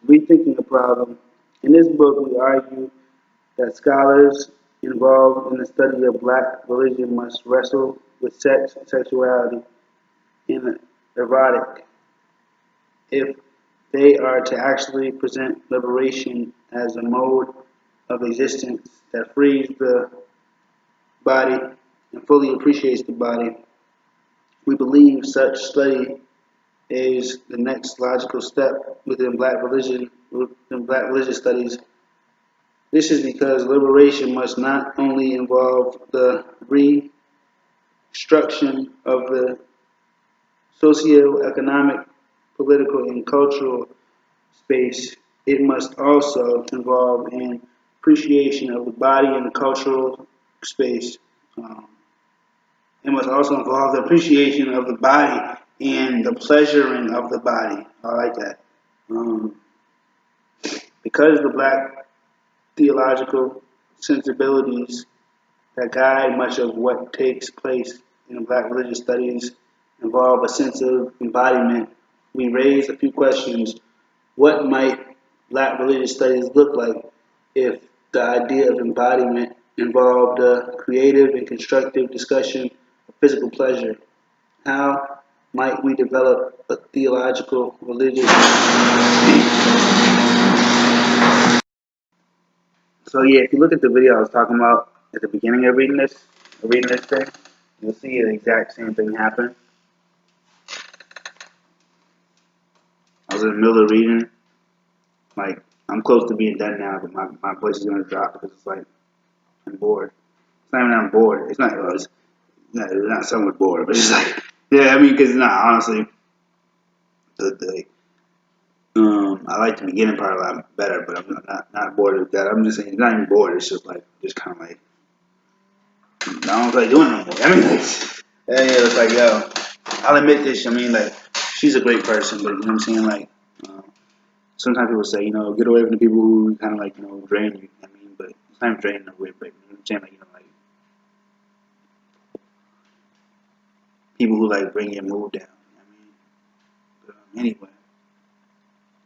Rethinking the Problem. In this book, we argue that scholars involved in the study of black religion must wrestle with sex, sexuality, and erotic if they are to actually present liberation as a mode of existence that frees the body and fully appreciates the body. We believe such study is the next logical step within black religious studies. This is because liberation must not only involve the reconstruction of the socio-economic, political, and cultural space, it must also involve an appreciation of the body and the cultural space. Um, it must also involve the appreciation of the body and the pleasuring of the body. I like that. Um, because the black theological sensibilities that guide much of what takes place in black religious studies involve a sense of embodiment, we raise a few questions. What might black religious studies look like if the idea of embodiment involved a creative and constructive discussion of physical pleasure? How might we develop a theological religious? So yeah, if you look at the video I was talking about at the beginning of reading this thing, you'll see the exact same thing happen. I was in the middle of reading, like I'm close to being done now, but my voice is gonna drop because it's like I'm bored. It's not even that I'm bored. It's not somewhat bored, but it's like yeah, I mean, because not honestly, the I like the beginning part a lot better, but I'm not bored with that. I'm just saying, it's not even bored. It's just like just kind of like I don't feel like doing it no more. I mean, like, yeah, it's like yo, I'll admit this. I mean, like she's a great person, but you know what I'm saying, like. Sometimes people say, get away from the people who kind of like, drain you. I mean, but it's not even draining in a weird way. I'm saying, like, like people who like bring your mood down. I mean, but, anyway,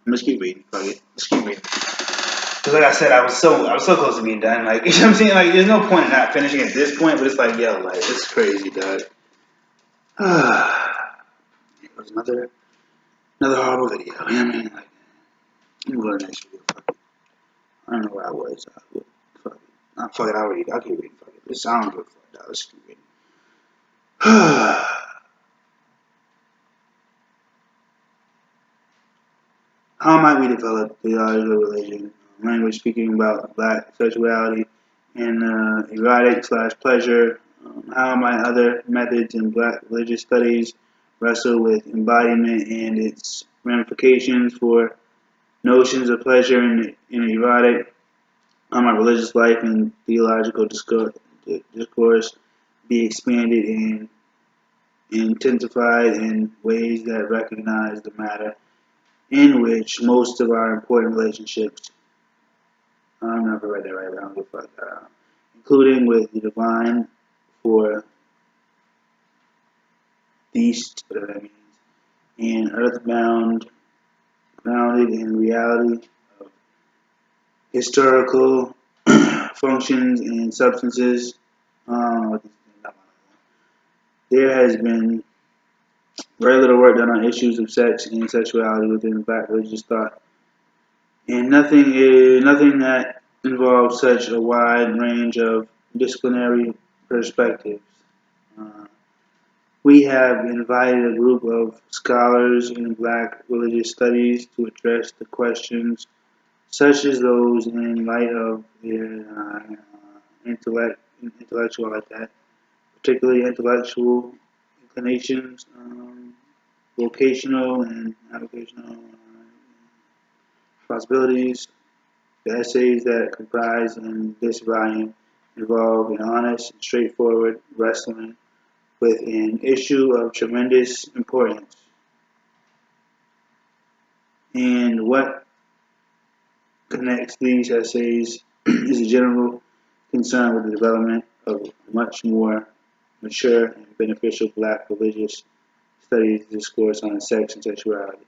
I'm just keep reading. Fuck it, just keep reading. Cause like I said, I was so close to being done. Like, you know what I'm saying? Like, there's no point in not finishing at this point. But it's like, yo, like, it's crazy, dog. It was another horrible video. You know what I mean? Like, I'm gonna go to the next video. Fuck it. I don't know where I was. Fuck it. Nah, fuck it. I'll read. I'll keep reading. Fuck it. This sounds good. Fuck it. Let's keep reading. How might we develop theological religion, language speaking about black sexuality and erotic/pleasure? How might other methods in black religious studies wrestle with embodiment and its ramifications for notions of pleasure and erotic? How might religious life and theological discourse be expanded and intensified in ways that recognize the matter in which most of our important relationships, I don't know if I read that right, but I don't give a fuck, including with the divine for beast, whatever that means, and earthbound, grounded in reality of historical functions and substances. There has been very little work done on issues of sex and sexuality within black religious thought, and nothing that involves such a wide range of disciplinary perspectives. Uh, we have invited a group of scholars in black religious studies to address the questions such as those in light of their intellectual like that, particularly intellectual inclinations, vocational and avocational responsibilities. The essays that comprise in this volume involve an honest and straightforward wrestling with an issue of tremendous importance. And what connects these essays is a general concern with the development of a much more mature and beneficial black religious studies discourse on sex and sexuality.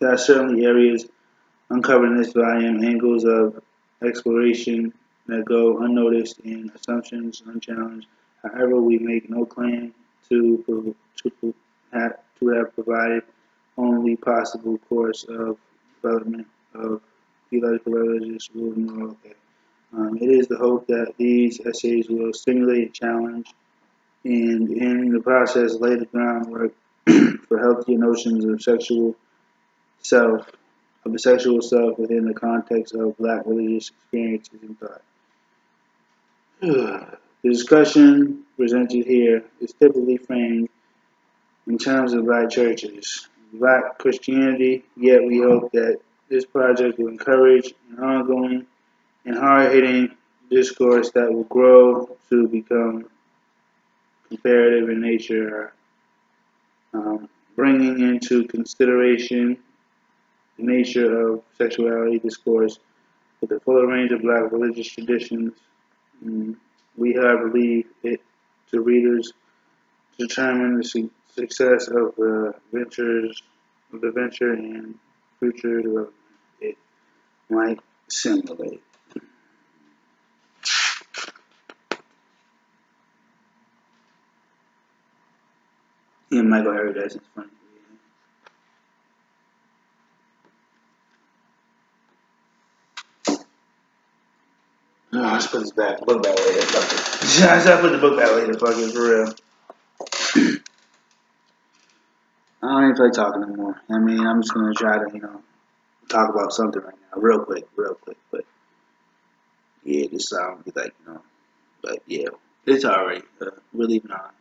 there are certainly areas uncovered in this volume, angles of exploration that go unnoticed and assumptions unchallenged. However, we make no claim to have provided only possible course of development of theological, religious, rule, and moral. Okay. It is the hope that these essays will stimulate, challenge, and in the process lay the groundwork for healthier notions of self, the sexual self within the context of Black religious experiences and thought. The discussion presented here is typically framed in terms of Black churches, Black Christianity, yet we hope that this project will encourage an ongoing and hard-hitting discourse that will grow to become comparative in nature, bringing into consideration the nature of sexuality discourse with a fuller range of Black religious traditions. We believe it to readers to determine the success of the venture and future development it might simulate. And Michael Harry does it's funny. No, let's put this book back later. Fuck it. I put the book back later. Fuck it, for real. I don't even feel like talking anymore. I mean, I'm just gonna try to, talk about something right now, real quick. But yeah, this sound be like, but yeah, it's alright. We're leaving on,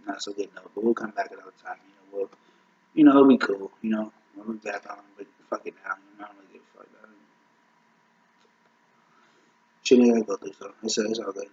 not so good note, but we'll come back another time. It'll be cool. We'll be back on, but fuck it now. I don't really give a fuck. Shouldn't even go through, so it's all good.